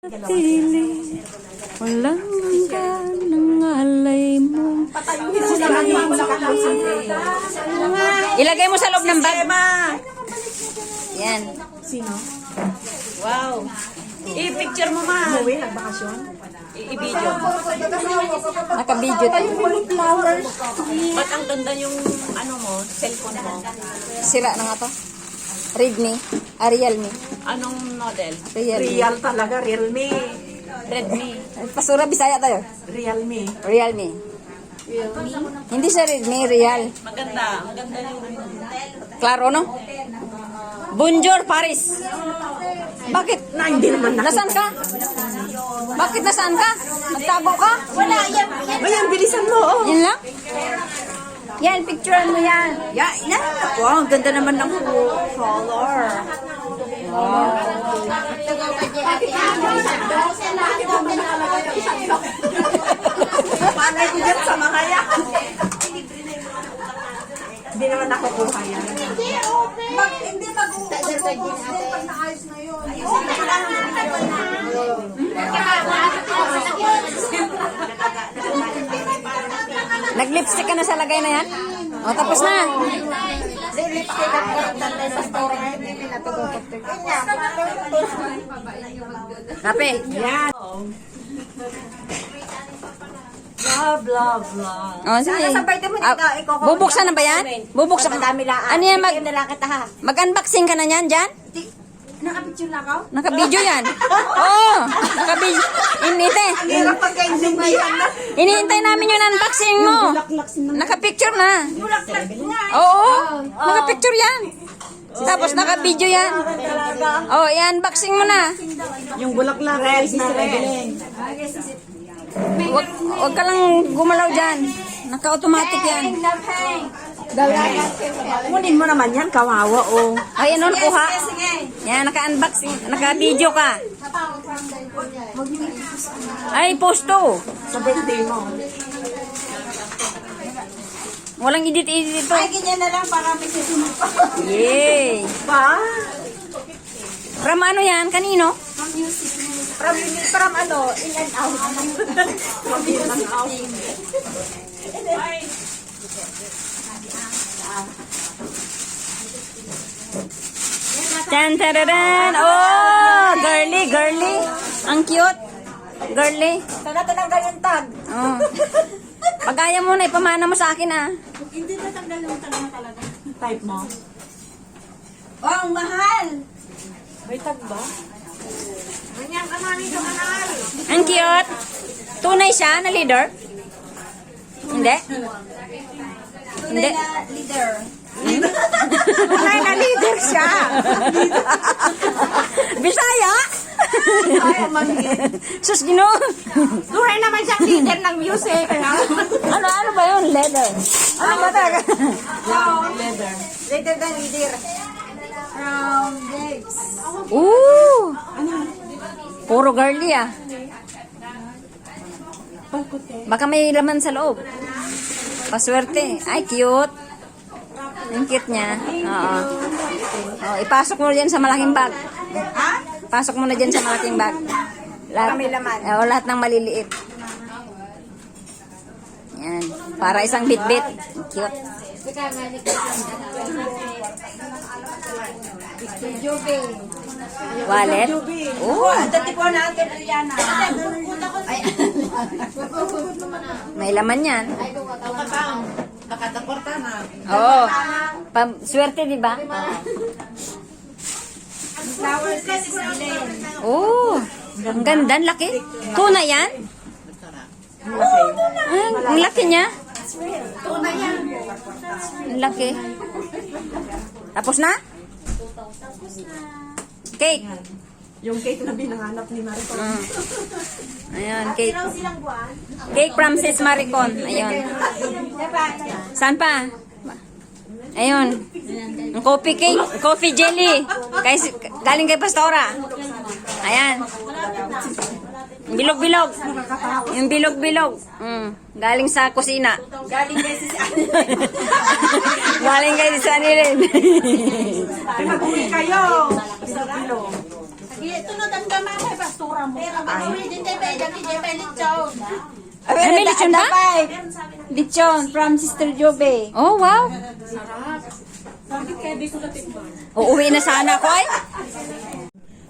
Tili, walang ka ng alay mo. Ilagay mo sa loob ng bag. Yan. Sino? Wow. I-picture mo, ma. Umuwi, nagbakasyon? I-video. Naka-video tayo. Ba't ang ganda yung, ano mo, cellphone mo? Sira na nga to. Redmi. Realme. Anong model? Realme. Real talaga, Realme. Redmi. Pasura, Bisaya tayo. Realme. Realme. Hindi siya Redmi, Real. Maganda. Maganda yung... Klaro, no? Bonjour, Paris. Bakit? Na, hindi naman na. Nasaan ka? Bakit nasaan ka? Nagtago ka? Wala, yan. Ayan, bilisan mo, oh. Yan lang? Yan, picturean mo yan. Yan, yan. Wow, ang ganda naman ng color. Wow. Panay ko dyan sa mga yan. Hindi naman nakukuha yan. Hindi mag-focus din pag naayos na yun. Nag-lipstick ka na sa lagay na yan? O, tapos na. Kape. Yan. Blah, blah, blah. O, sige. Nasabay din mo Ah, dito, ikaw ko. bubuksan na ba yan? Bubuksan. Madami lang. Ano yan? Bigyan na lang kita, ha? Mag-unboxing ka na yan dyan? Nakapicture na ako? Naka-video yan. Oo. Naka-video. Inite. Hirap pagkaintindihan na. Inihintay namin yung unboxing mo. Naka-picture na. Bulaklak na. Oo. Naka-picture yan. Tapos naka-video yan. Oh, i-unboxing mo na. Yung bulaklak, red na red. Huwag ka lang gumalaw dyan. Naka-automatic yan. Kunin mo naman yan, kawawa, oh. Ay, ano nakuha? Yan, naka-unboxing. Naka-video ka. Ay, posto. Sa birthday mo. Walang edit-edit ito. Ay, ganyan na lang para may susunod pa. Yay. Pa? From ano yan? Kanino? From ano, in and out. From in and out. Tan tararan. Oh, girly, girly. Ang cute. Girly. Sana tinanggal yung tag. Oh. Pagaya mo na, ipamana mo sa akin ah. Hindi na tanggal yung tag na talaga. Type mo. Oh, ang mahal. May tag ba? Ganyan ka namin yung mahal. Ang cute. Tunay siya na leader? Hindi? Hindi? Leader. Tunay na leader siya. Bisaya? Ay, mangit. Sus, gino. Tunay naman siyang leader ng music. Ano ba yun? Leather. Ano ba talaga? Leather. Leader na leader. From Dave's. Ooh. Puro girly ah. Baka may laman sa loob. Paswerte. Ay, cute. Ang cute niya. Oo. Oh, ipasok mo dyan sa malaking bag. Ha? Pasok mo na dyan sa malaking bag. Lahat, May laman. lahat ng maliliit. Yan. Para isang bit-bit. Cute. Wallet. Oh, Dati po natin, Rihanna. may laman yan. Nakataporta na. Oo. Swerte, di ba? Flowers kasi sa ilin. Oh, ang ganda, ang laki. Tuna yan? Ang laki niya. Tuna yan. Ang laki. Tapos na? Cake. Yung cake na binahanap ni Maricon. Ayan, cake. Cake from Sis Maricon. Ayun. Saan pa? Ayun. Ang coffee cake, coffee jelly. Galing kay Pastora. Ayan. Yung bilog-bilog. Yung bilog-bilog. Galing sa kusina. Galing kasi si Galing kay Sanilin. Mag-uwi kayo. Ito na damdaman kay Pastora. Ay, may lechon ba? Lechon from Sister Jobe. Oh, wow. Bakit kaya di sulatin mo? Uuwi na sana ko ay.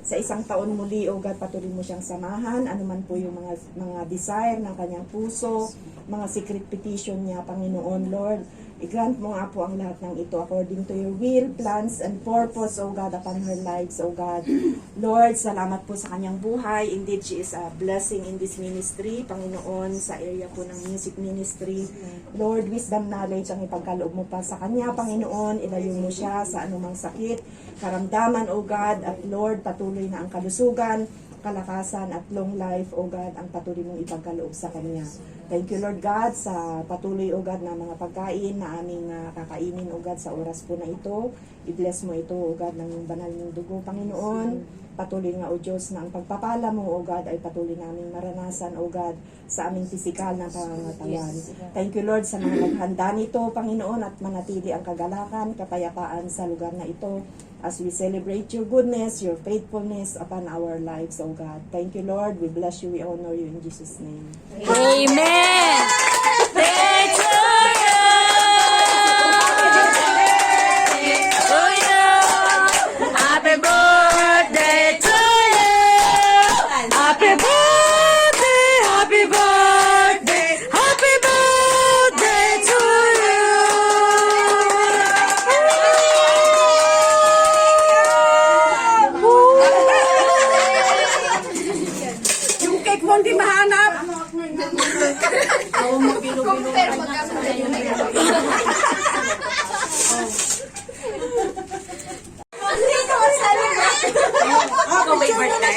Sa isang taon muli, O God, patuloy mo siyang samahan, anuman po yung mga desire ng kanyang puso, mga secret petition niya, Panginoon, Lord. I-grant mo nga po ang lahat ng ito according to your will, plans, and purpose, O God, upon her lives, O God. Lord, salamat po sa kanyang buhay. Indeed, she is a blessing in this ministry, Panginoon, sa area po ng music ministry. Lord, wisdom, knowledge ang ipagkaloob mo pa sa kanya, Panginoon. Ilayo mo siya sa anumang sakit, karamdaman, O God, at Lord, patuloy na ang kalusugan, kalakasan at long life, O God, ang patuloy mong ipagkaloob sa kanya. Thank you, Lord God, sa patuloy, O God, na mga pagkain na aming kakainin, O God, sa oras po na ito. I-bless mo ito, O God, ng banal ng dugo, Panginoon. Patuloy nga, O Diyos, na ang pagpapala mo, O God, ay patuloy naming maranasan, O God, sa aming pisikal na pangangatawan. Thank you, Lord, sa mga naghanda nito, Panginoon, at manatili ang kagalakan, kapayapaan sa lugar na ito as we celebrate your goodness, your faithfulness upon our lives, O God. Thank you, Lord. We bless you. We honor you in Jesus' name. Amen. Thank you. Happy birthday to you. Happy birthday, happy birthday, happy birthday to Yung cake mo hindi mahanap. Ikaw may birthday?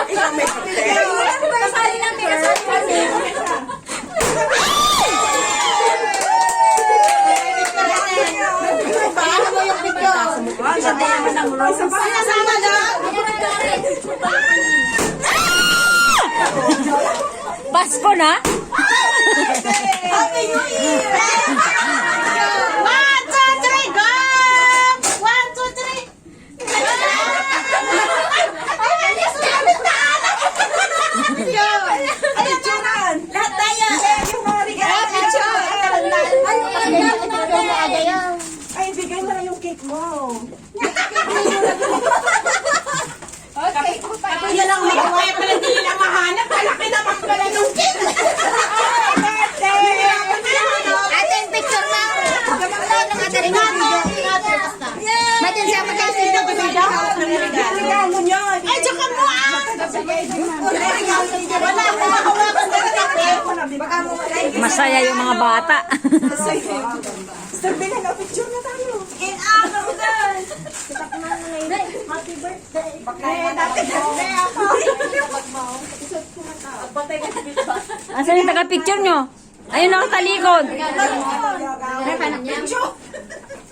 Ikaw may birthday? Kasali ng paano mo yung video? Sinasama na? Pasko na? Happy New Year! 1, 2, 3, go! 1, 2, 3. Ay, alis na kami taala! Ay, picturean! Lahat tayo! Yung mga regalo! Picture! Ay, bigay mo na yung cake mo. Ako na lang may kaya pala di nila mahanap. Malaki naman pala nung cake! Ate, yung picture na! Matin siya magkasino ko siya. Regalo niyo. Ay, tsaka mo ah! Wala ko makawakan na kape. Masaya yung mga bata. Sir, bilhin na picture na tayo. In honor of God! Happy birthday! Happy birthday ako! Asan yung taga-picture nyo? Ayun ako talikod.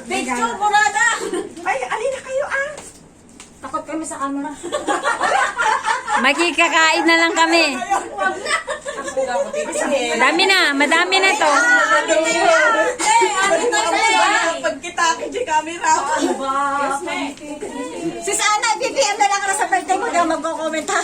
Picture mo na na! Ay, alin na kayo ah. Takot kami sa camera. Makikakain na lang kami. Madami na to. Pag kita akin si camera. Si Sana, ipipm na lang ka na sa birthday mo na magko-comment ha.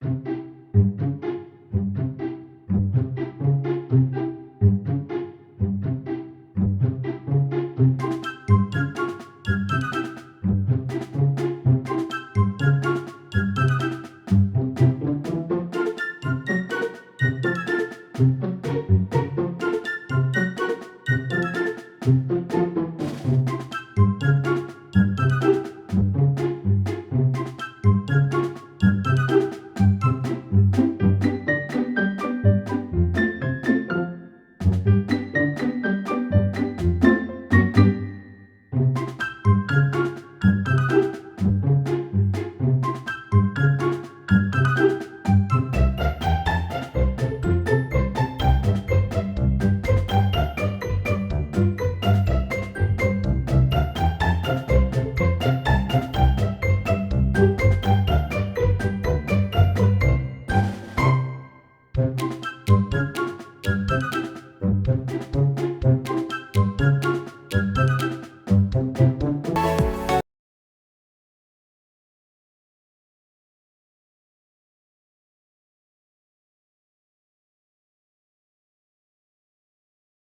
Amen.